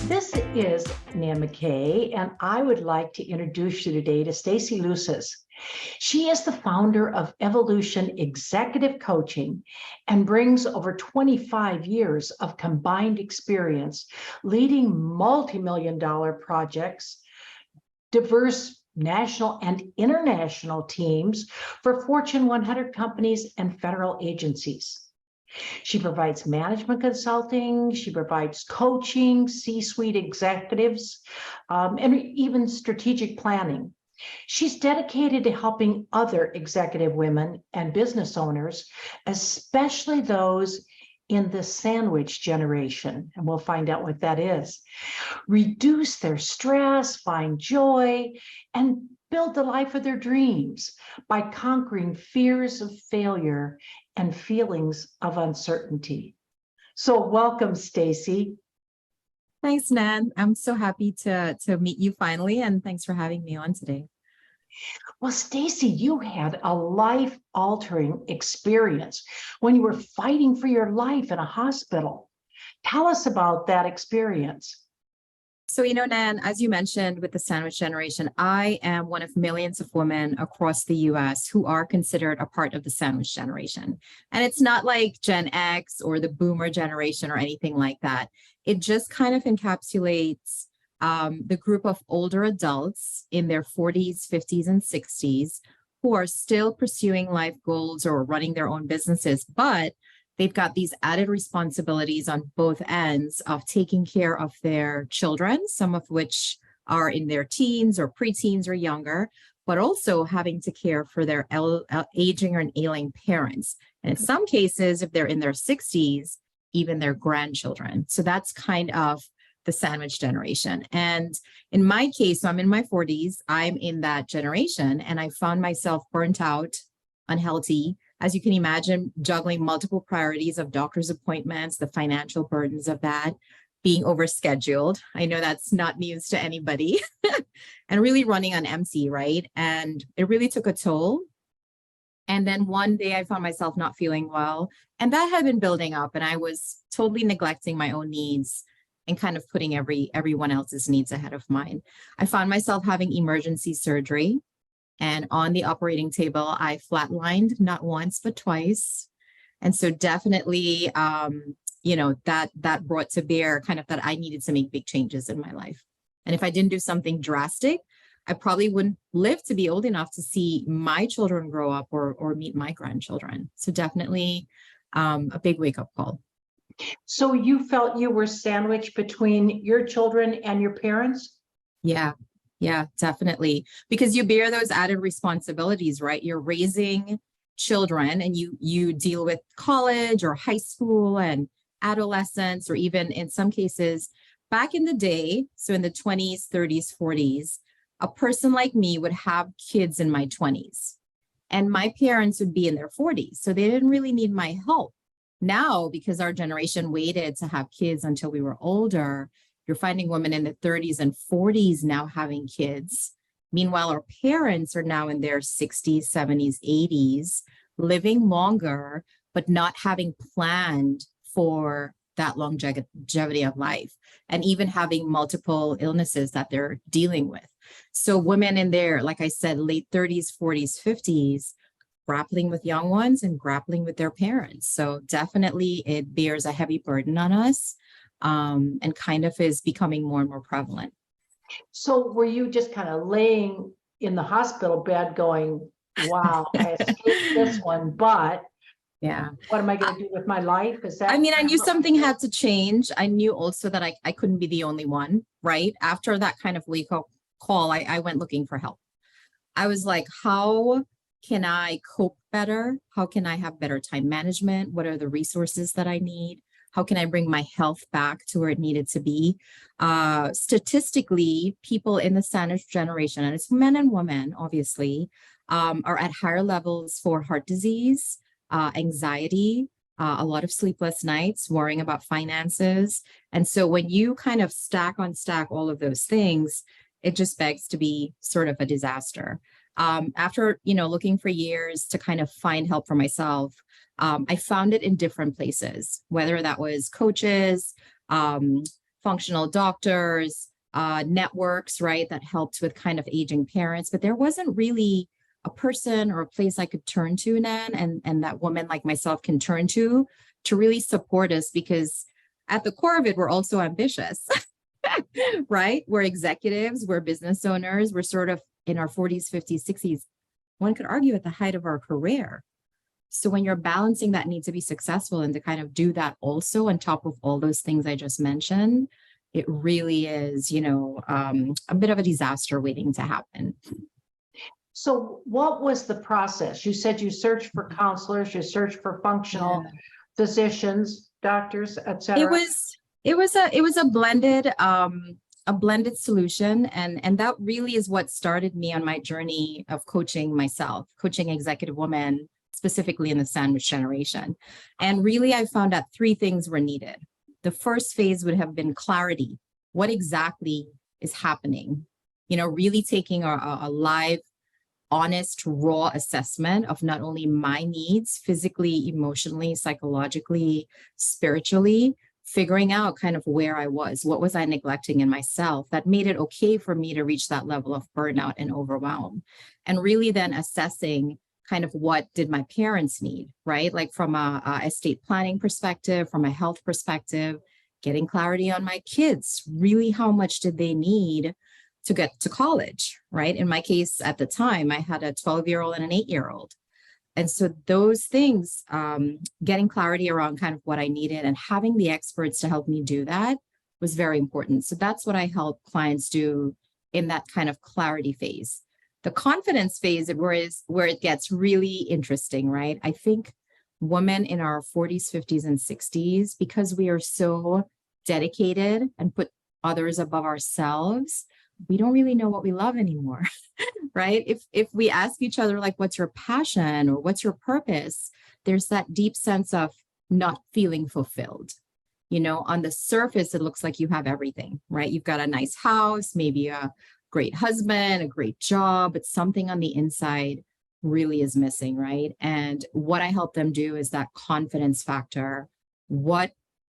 This is Nan McKay, and I would like to introduce you today to Stacey Luces. She is the founder of Evolution Executive Coaching and brings over 25 years of combined experience leading multi-million-dollar projects, diverse national and international teams for Fortune 100 companies and federal agencies. She provides management consulting, she provides coaching, C-suite executives, and even strategic planning. She's dedicated to helping other executive women and business owners, especially those in the sandwich generation, and we'll find out what that is, reduce their stress, find joy, and build the life of their dreams by conquering fears of failure and feelings of uncertainty. So welcome, Stacey. Thanks, Nan. I'm so happy to meet you finally, and thanks for having me on today. Well, Stacey, you had a life-altering experience when you were fighting for your life in a hospital. Tell us about that experience. So, Nan, as you mentioned with the sandwich generation, I am one of millions of women across the US who are considered a part of the sandwich generation. And it's not like Gen X or the boomer generation or anything like that. It just kind of encapsulates the group of older adults in their 40s, 50s, and 60s who are still pursuing life goals or running their own businesses, but they've got these added responsibilities on both ends of taking care of their children, some of which are in their teens or preteens or younger, but also having to care for their aging or ailing parents. And in some cases, if they're in their 60s, even their grandchildren. So that's kind of the sandwich generation. And in my case, so I'm in my 40s, I'm in that generation, and I found myself burnt out, unhealthy, as you can imagine, juggling multiple priorities of doctor's appointments, the financial burdens of that, being overscheduled. I know that's not news to anybody, and really running on empty, right? And it really took a toll. And then one day I found myself not feeling well, and that had been building up, and I was totally neglecting my own needs and kind of putting everyone else's needs ahead of mine. I found myself having emergency surgery. And on the operating table, I flatlined not once, but twice. And so definitely, that brought to bear kind of that I needed to make big changes in my life. And if I didn't do something drastic, I probably wouldn't live to be old enough to see my children grow up or meet my grandchildren. So definitely a big wake-up call. So you felt you were sandwiched between your children and your parents? Yeah, definitely. Because you bear those added responsibilities, right? You're raising children and you deal with college or high school and adolescence, or even in some cases back in the day. So in the 20s, 30s, 40s, a person like me would have kids in my 20s and my parents would be in their 40s. So they didn't really need my help. Now, because our generation waited to have kids until we were older, you're finding women in the 30s and 40s now having kids. Meanwhile, our parents are now in their 60s, 70s, 80s, living longer, but not having planned for that longevity of life, and even having multiple illnesses that they're dealing with. So women in their, like I said, late 30s, 40s, 50s, grappling with young ones and grappling with their parents. So definitely it bears a heavy burden on us. And kind of is becoming more and more prevalent. So were you just kind of laying in the hospital bed going, wow, I escaped this one, but yeah, what am I going to do with my life? Is that? I mean, I knew something had to change. I knew also that I couldn't be the only one, right? After that kind of wake-up call, I went looking for help. I was like, how can I cope better? How can I have better time management? What are the resources that I need? How can I bring my health back to where it needed to be? Statistically, people in the sandwich generation, and it's men and women, obviously, are at higher levels for heart disease, anxiety, a lot of sleepless nights, worrying about finances. And so when you kind of stack on stack all of those things, it just begs to be sort of a disaster. After, looking for years to kind of find help for myself, I found it in different places, whether that was coaches, functional doctors, networks, right, that helped with kind of aging parents, but there wasn't really a person or a place I could turn to, Nan, and that woman like myself can turn to really support us, because at the core of it, we're also ambitious, right? We're executives, we're business owners, we're sort of in our 40s, 50s, 60s. One could argue at the height of our career. So when you're balancing that need to be successful and to kind of do that also on top of all those things I just mentioned, it really is, a bit of a disaster waiting to happen. So what was the process? You said you searched for counselors, you searched for functional physicians, doctors, et cetera. It was a blended solution. And that really is what started me on my journey of coaching myself, coaching executive women, specifically in the sandwich generation. And really, I found out three things were needed. The first phase would have been clarity. What exactly is happening? Really taking a live, honest, raw assessment of not only my needs, physically, emotionally, psychologically, spiritually, figuring out kind of where I was, what was I neglecting in myself that made it okay for me to reach that level of burnout and overwhelm. And really then assessing kind of what did my parents need, right? Like from a estate planning perspective, from a health perspective, getting clarity on my kids, really how much did they need to get to college, right? In my case, at the time, I had a 12-year-old and an 8-year-old. And so those things, getting clarity around kind of what I needed and having the experts to help me do that was very important. So that's what I help clients do in that kind of clarity phase. The confidence phase is where it gets really interesting, right? I think women in our 40s, 50s, and 60s, because we are so dedicated and put others above ourselves, we don't really know what we love anymore, right? If we ask each other, like, what's your passion or what's your purpose? There's that deep sense of not feeling fulfilled. On the surface, it looks like you have everything, right? You've got a nice house, maybe a great husband, a great job, but something on the inside really is missing, right? And what I help them do is that confidence factor. What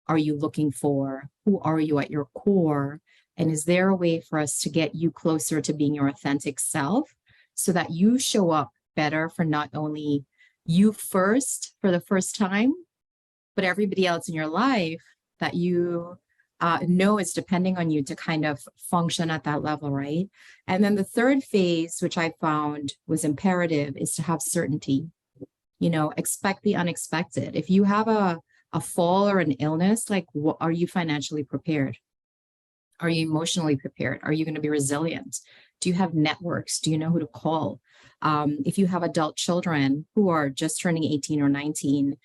are you looking for? Who are you at your core? And is there a way for us to get you closer to being your authentic self so that you show up better for not only you first for the first time, but everybody else in your life that you know is depending on you to kind of function at that level, right? And then the third phase, which I found was imperative, is to have certainty. Expect the unexpected. If you have a fall or an illness, like, are you financially prepared? Are you emotionally prepared? Are you going to be resilient? Do you have networks? Do you know who to call? If you have adult children who are just turning 18 or 19,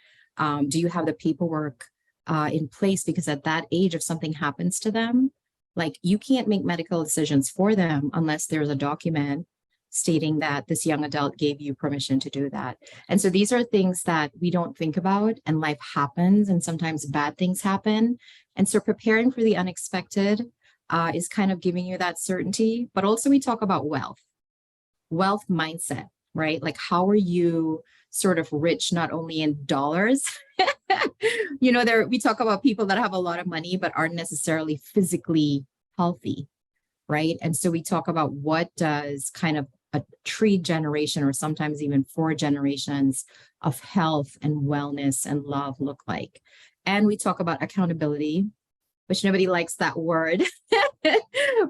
do you have the paperwork in place? Because at that age, if something happens to them, like, you can't make medical decisions for them unless there's a document stating that this young adult gave you permission to do that. And so these are things that we don't think about, and life happens, and sometimes bad things happen. And so preparing for the unexpected is kind of giving you that certainty. But also we talk about wealth mindset, right? Like, how are you sort of rich, not only in dollars, we talk about people that have a lot of money, but aren't necessarily physically healthy, right? And so we talk about what does kind of a 3 generation or sometimes even 4 generations of health and wellness and love look like. And we talk about accountability, which nobody likes that word,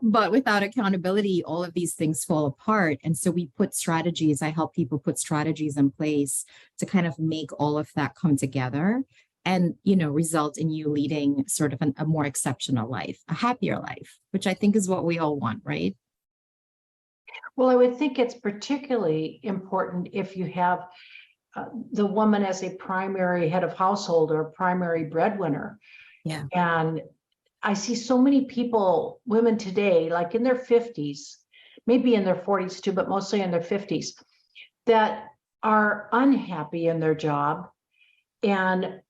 but without accountability, all of these things fall apart. And so we put strategies, I help people put strategies in place to kind of make all of that come together and, result in you leading sort of a more exceptional life, a happier life, which I think is what we all want, right? Well, I would think it's particularly important if you have the woman as a primary head of household or primary breadwinner. Yeah. And I see so many people, women today, like in their 50s, maybe in their 40s too, but mostly in their 50s, that are unhappy in their job and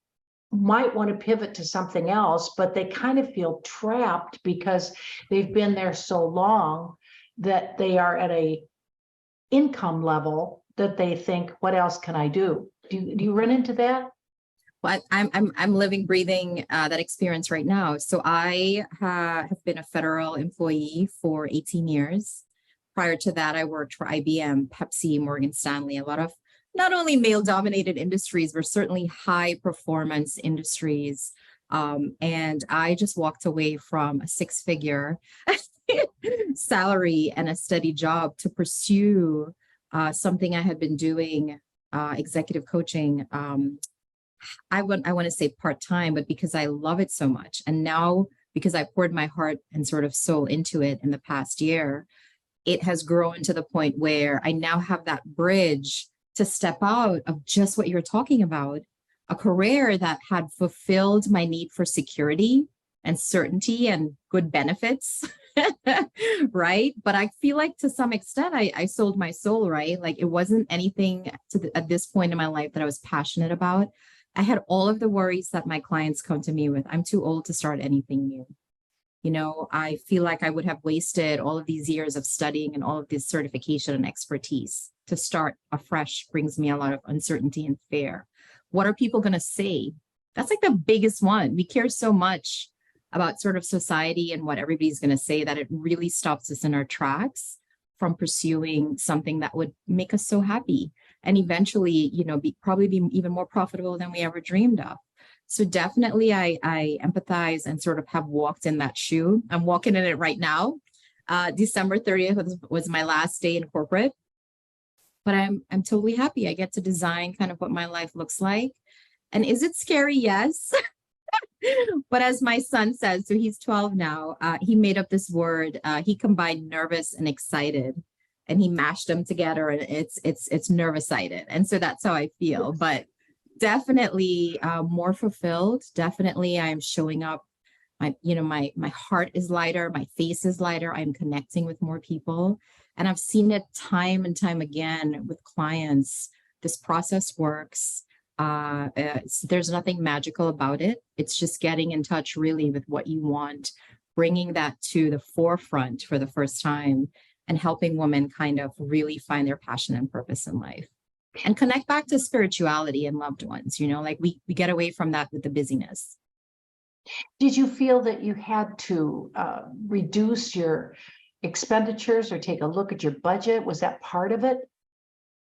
might want to pivot to something else, but they kind of feel trapped because they've been there so long that they are at a income level that they think, what else can I do? Do you run into that? But I'm living, breathing that experience right now. So I have been a federal employee for 18 years. Prior to that, I worked for IBM, Pepsi, Morgan Stanley, a lot of not only male-dominated industries, but certainly high-performance industries. And I just walked away from a six-figure salary and a steady job to pursue something I had been doing, executive coaching. I want to say part-time, but because I love it so much. And now because I poured my heart and sort of soul into it in the past year, it has grown to the point where I now have that bridge to step out of just what you're talking about, a career that had fulfilled my need for security and certainty and good benefits, right? But I feel like to some extent, I sold my soul, right? Like it wasn't anything at this point in my life that I was passionate about. I had all of the worries that my clients come to me with. I'm too old to start anything new. You know, I feel like I would have wasted all of these years of studying and all of this certification and expertise. To start afresh brings me a lot of uncertainty and fear. What are people going to say? That's like the biggest one. We care so much about sort of society and what everybody's going to say that it really stops us in our tracks from pursuing something that would make us so happy and eventually, you know, probably be even more profitable than we ever dreamed of. So definitely I empathize and sort of have walked in that shoe. I'm walking in it right now. December 30th was my last day in corporate, but I'm totally happy. I get to design kind of what my life looks like. And is it scary? Yes. But as my son says, so he's 12 now, he made up this word. He combined nervous and excited, and he mashed them together, and it's nervous-sighted. And so that's how I feel. But definitely more fulfilled. Definitely, I am showing up. My heart is lighter. My face is lighter. I'm connecting with more people, and I've seen it time and time again with clients. This process works. There's nothing magical about it. It's just getting in touch really with what you want, bringing that to the forefront for the first time, and helping women kind of really find their passion and purpose in life and connect back to spirituality and loved ones. You know, like we get away from that with the busyness. Did you feel that you had to reduce your expenditures or take a look at your budget? Was that part of it?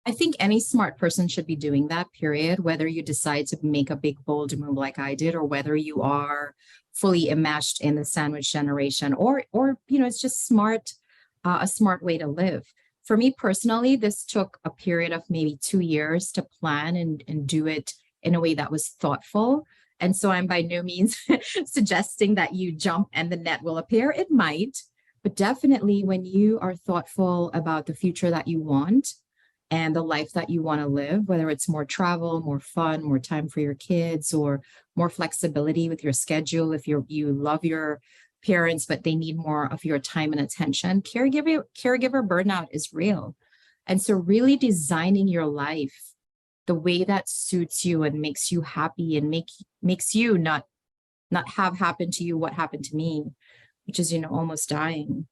I think any smart person should be doing that, period, whether you decide to make a big, bold move like I did, or whether you are fully enmeshed in the sandwich generation, or you know, it's just smart, a smart way to live. For me personally, this took a period of maybe 2 years to plan and do it in a way that was thoughtful. And so I'm by no means suggesting that you jump and the net will appear. It might, but definitely when you are thoughtful about the future that you want and the life that you want to live, whether it's more travel, more fun, more time for your kids, or more flexibility with your schedule. If you love your parents, but they need more of your time and attention, caregiver burnout is real. And so really designing your life the way that suits you and makes you happy and makes you not have happen to you what happened to me, which is, you know, almost dying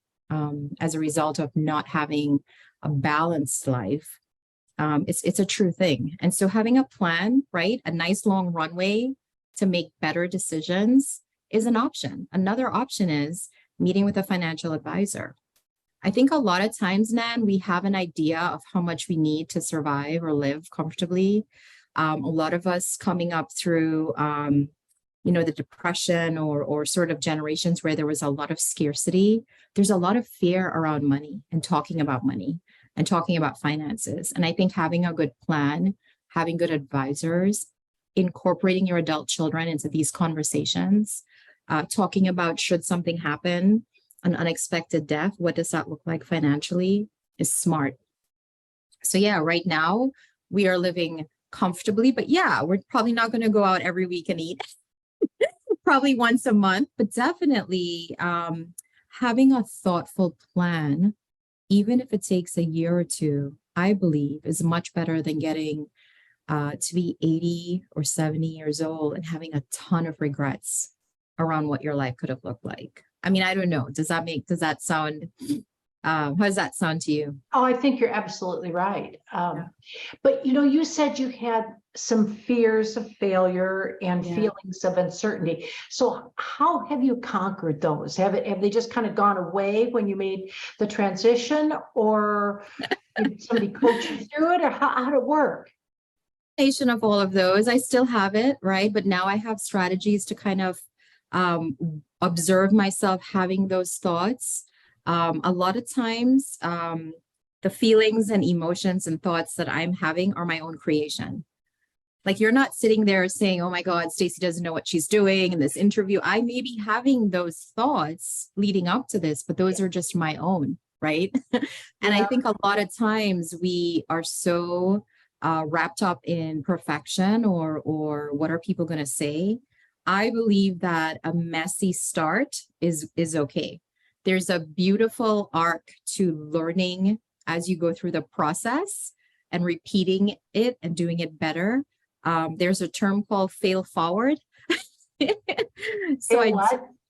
as a result of not having a balanced life. It's a true thing. And so having a plan, right, a nice long runway to make better decisions is an option. Another option is meeting with a financial advisor. I think a lot of times, Nan, we have an idea of how much we need to survive or live comfortably. A lot of us coming up through, you know, the depression or sort of generations where there was a lot of scarcity. There's a lot of fear around money and talking about money and talking about finances. And I think having a good plan, having good advisors, incorporating your adult children into these conversations, talking about should something happen, an unexpected death, what does that look like financially, is smart. So yeah, right now we are living comfortably, but yeah, we're probably not going to go out every week and eat, probably once a month, but definitely having a thoughtful plan, even if it takes a year or two, I believe is much better than getting to be 80 or 70 years old and having a ton of regrets around what your life could have looked like. I mean, I don't know. Does that sound How does that sound to you? Oh, I think you're absolutely right. But you said you had some fears of failure and Yeah. feelings of uncertainty. So how have you conquered those? Have they just kind of gone away when you made the transition, or did somebody coach you through it, or how did it work? Combination of all of those. I still have it, right? But now I have strategies to kind of observe myself having those thoughts. A lot of times, the feelings and emotions and thoughts that I'm having are my own creation. Like you're not sitting there saying, oh my God, Stacey doesn't know what she's doing in this interview. I may be having those thoughts leading up to this, but those are just my own, right? And I think a lot of times we are so wrapped up in perfection or what are people going to say. I believe that a messy start is okay. There's a beautiful arc to learning as you go through the process and repeating it and doing it better. There's a term called fail forward. So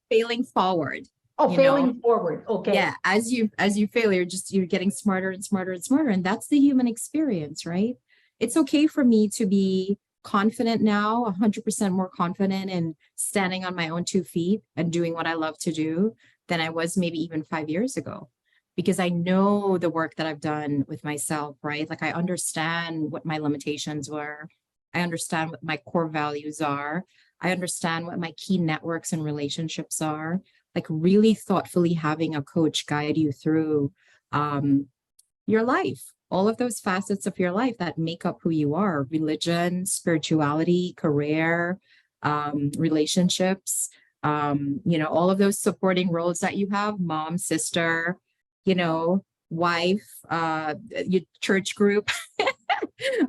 failing forward. Oh, failing forward. Okay. Yeah, as you fail, you're getting smarter and smarter and smarter. And that's the human experience, right? It's okay for me to be confident now, 100% more confident in standing on my own 2 feet and doing what I love to do than I was maybe even 5 years ago. Because I know the work that I've done with myself, right? Like I understand what my limitations were. I understand what my core values are. I understand what my key networks and relationships are. Like really thoughtfully having a coach guide you through your life, all of those facets of your life that make up who you are: religion, spirituality, career, relationships, all of those supporting roles that you have: mom, sister, wife, your church group,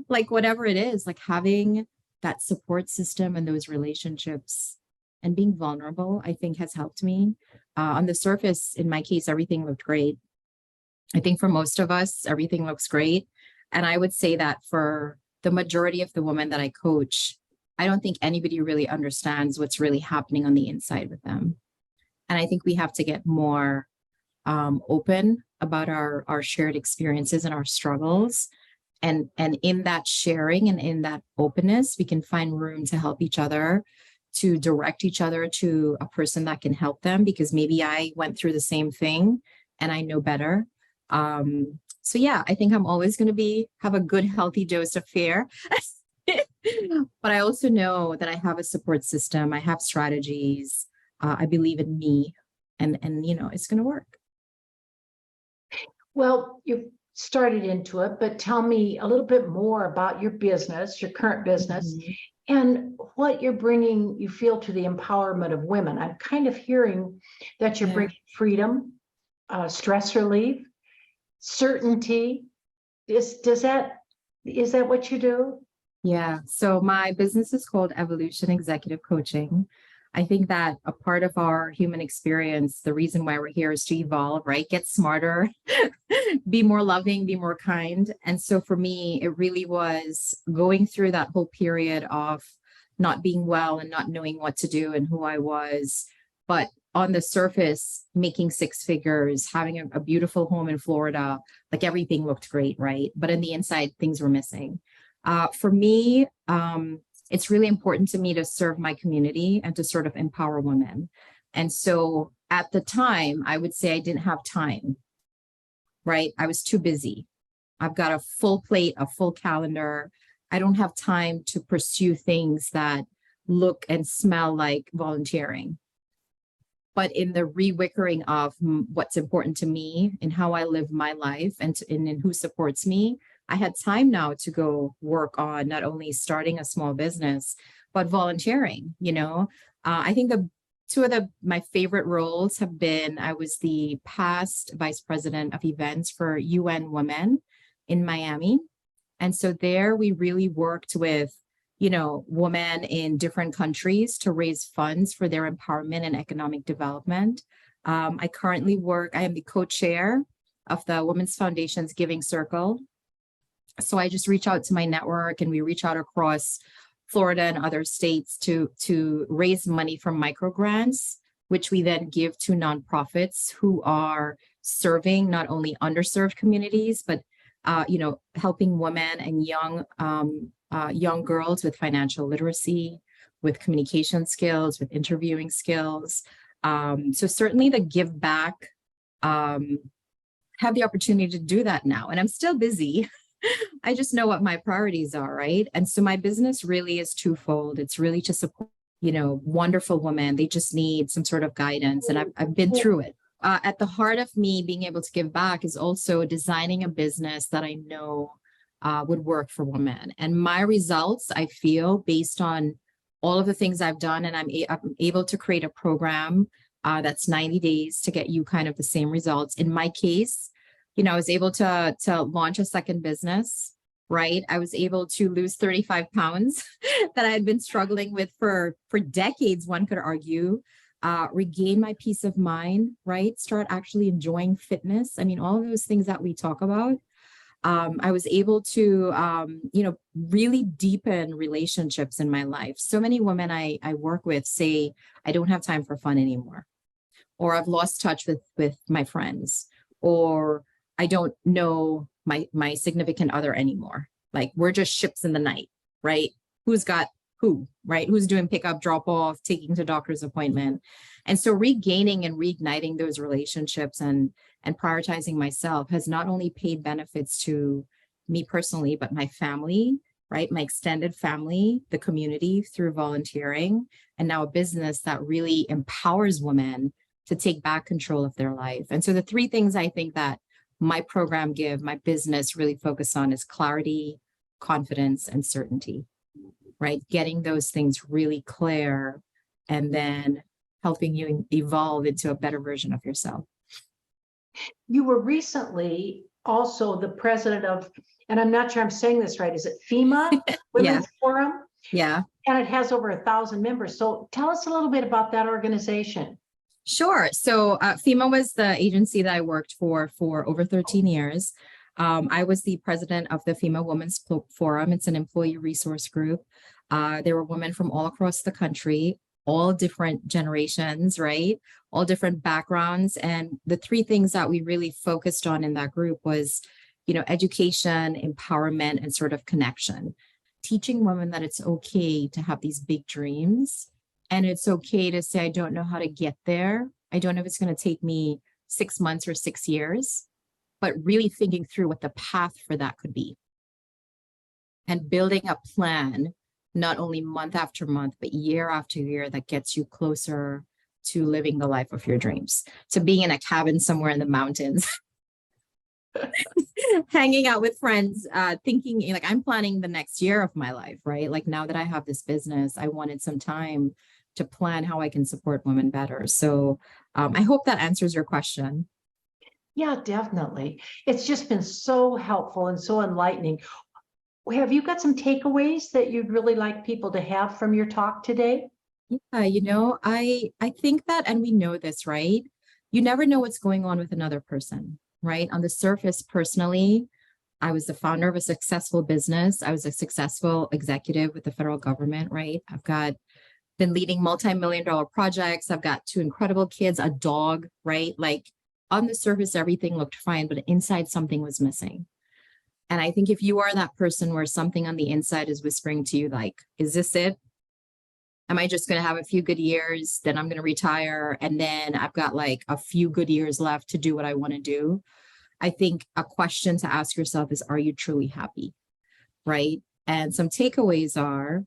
like whatever it is, like having that support system and those relationships and being vulnerable, I think has helped me. On the surface, in my case, everything looked great. I think for most of us, everything looks great. And I would say that for the majority of the women that I coach, I don't think anybody really understands what's really happening on the inside with them. And I think we have to get more open about our shared experiences and our struggles. And in that sharing and in that openness, we can find room to help each other, to direct each other to a person that can help them, because maybe I went through the same thing and I know better. So yeah, I think I'm always going to have a good, healthy dose of fear. But I also know that I have a support system. I have strategies. I believe in me, and it's going to work. Well, you started into it, but tell me a little bit more about your business, your current business, and what you're bringing, you feel, to the empowerment of women. I'm kind of hearing that you're bringing freedom, stress relief, certainty. Is that what you do? Yeah. So my business is called Evolution Executive Coaching. I think that a part of our human experience, the reason why we're here is to evolve, right? Get smarter, be more loving, be more kind. And so for me, it really was going through that whole period of not being well and not knowing what to do and who I was. But on the surface, making 6 figures, having a beautiful home in Florida, like everything looked great, right? But in the inside, things were missing. For me, it's really important to me to serve my community and to sort of empower women. And so at the time, I would say I didn't have time, right? I was too busy. I've got a full plate, a full calendar. I don't have time to pursue things that look and smell like volunteering. But in the rewickering of what's important to me and how I live my life and in who supports me, I had time now to go work on not only starting a small business, but volunteering. I think two of my favorite roles have been, I was the past vice president of events for UN Women in Miami. And so there we really worked with, women in different countries to raise funds for their empowerment and economic development. I am the co-chair of the Women's Foundation's Giving Circle. So I just reach out to my network, and we reach out across Florida and other states to raise money from microgrants, which we then give to nonprofits who are serving not only underserved communities, but helping women and young girls with financial literacy, with communication skills, with interviewing skills. So certainly the give back, have the opportunity to do that now. And I'm still busy. I just know what my priorities are, right? And so my business really is twofold. It's really to support, wonderful women. They just need some sort of guidance. And I've been through it. At the heart of me being able to give back is also designing a business that I know would work for women. And my results, I feel, based on all of the things I've done, and I'm able to create a program that's 90 days to get you kind of the same results. In my case, I was able to launch a second business, right? I was able to lose 35 pounds that I had been struggling with for decades, one could argue, regain my peace of mind, right? Start actually enjoying fitness. I mean, all of those things that we talk about. I was able to, really deepen relationships in my life. So many women I work with say, I don't have time for fun anymore, or I've lost touch with my friends, or I don't know my significant other anymore. Like, we're just ships in the night, right? Who's got who, right? Who's doing pickup, drop off, taking to doctor's appointment. And so regaining and reigniting those relationships and prioritizing myself has not only paid benefits to me personally, but my family, right? My extended family, the community, through volunteering, and now a business that really empowers women to take back control of their life. And so the three things I think that my program my business really focus on is clarity, confidence, and certainty, right? Getting those things really clear and then helping you evolve into a better version of yourself. You were recently also the president of, and I'm not sure I'm saying this right, is it FEMA Women's Forum? Yeah. And it has over 1,000 members. So tell us a little bit about that organization. Sure. So FEMA was the agency that I worked for over 13 years. I was the president of the FEMA Women's Forum. It's an employee resource group. There were women from all across the country, all different generations, right? All different backgrounds. And the three things that we really focused on in that group was, education, empowerment, and sort of connection. Teaching women that it's okay to have these big dreams. And it's okay to say, I don't know how to get there. I don't know if it's going to take me 6 months or 6 years, but really thinking through what the path for that could be. And building a plan, not only month after month, but year after year, that gets you closer to living the life of your dreams, to being in a cabin somewhere in the mountains, hanging out with friends, thinking like I'm planning the next year of my life, right? Like, now that I have this business, I wanted some time to plan how I can support women better. So I hope that answers your question. Yeah, definitely. It's just been so helpful and so enlightening. Have you got some takeaways that you'd really like people to have from your talk today? Yeah, I think that, and we know this, right? You never know what's going on with another person, right? On the surface, personally, I was the founder of a successful business. I was a successful executive with the federal government, right? I've been leading multi-million-dollar projects. I've got 2 incredible kids, a dog, right? Like, on the surface, everything looked fine, but inside something was missing. And I think if you are that person where something on the inside is whispering to you, like, is this it? Am I just going to have a few good years? Then I'm going to retire. And then I've got like a few good years left to do what I want to do. I think a question to ask yourself is, are you truly happy? Right? And some takeaways are,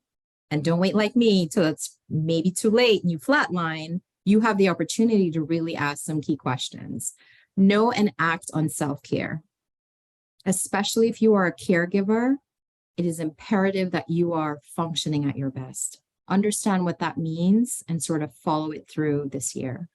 and don't wait like me till it's maybe too late and you flatline. You have the opportunity to really ask some key questions. Know and act on self-care. Especially if you are a caregiver, it is imperative that you are functioning at your best. Understand what that means and sort of follow it through this year,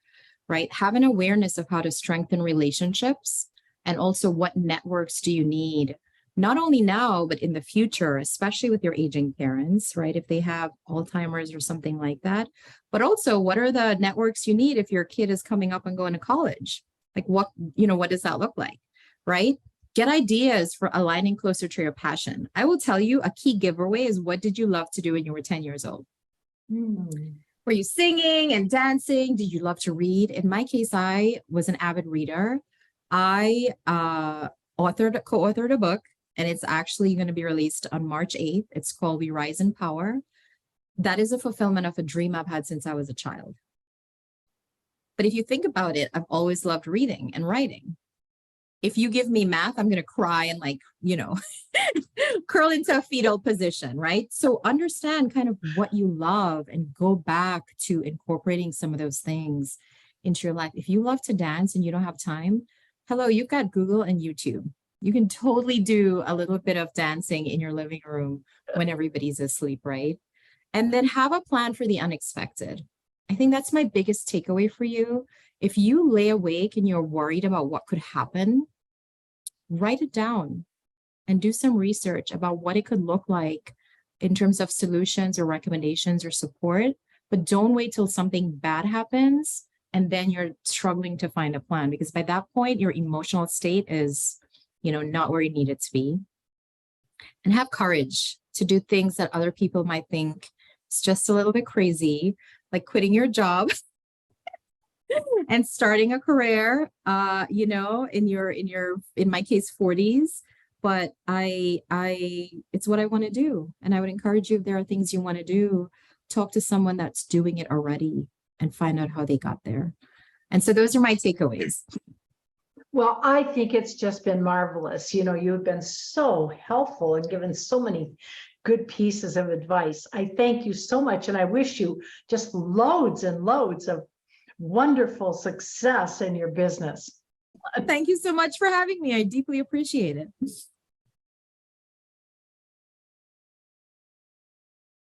right? Have an awareness of how to strengthen relationships, and also what networks do you need, not only now, but in the future, especially with your aging parents, right? If they have Alzheimer's or something like that, but also what are the networks you need if your kid is coming up and going to college? Like, what does that look like, right? Get ideas for aligning closer to your passion. I will tell you, a key giveaway is, what did you love to do when you were 10 years old? Were you singing and dancing? Did you love to read? In my case, I was an avid reader. I co-authored a book, and it's actually going to be released on March 8th. It's called We Rise in Power. That is a fulfillment of a dream I've had since I was a child. But if you think about it, I've always loved reading and writing. If you give me math, I'm going to cry and curl into a fetal position, right? So understand kind of what you love and go back to incorporating some of those things into your life. If you love to dance and you don't have time, hello, you've got Google and YouTube. You can totally do a little bit of dancing in your living room when everybody's asleep, right? And then have a plan for the unexpected. I think that's my biggest takeaway for you. If you lay awake and you're worried about what could happen, write it down and do some research about what it could look like in terms of solutions or recommendations or support. But don't wait till something bad happens and then you're struggling to find a plan, because by that point, your emotional state is, not where you need it to be. And have courage to do things that other people might think is just a little bit crazy, like quitting your job and starting a career, in my case, 40s. But it's what I want to do. And I would encourage you, if there are things you want to do, talk to someone that's doing it already and find out how they got there. And so those are my takeaways. Well, I think it's just been marvelous. You've been so helpful and given so many good pieces of advice. I thank you so much. And I wish you just loads and loads of wonderful success in your business. Thank you so much for having me. I deeply appreciate it.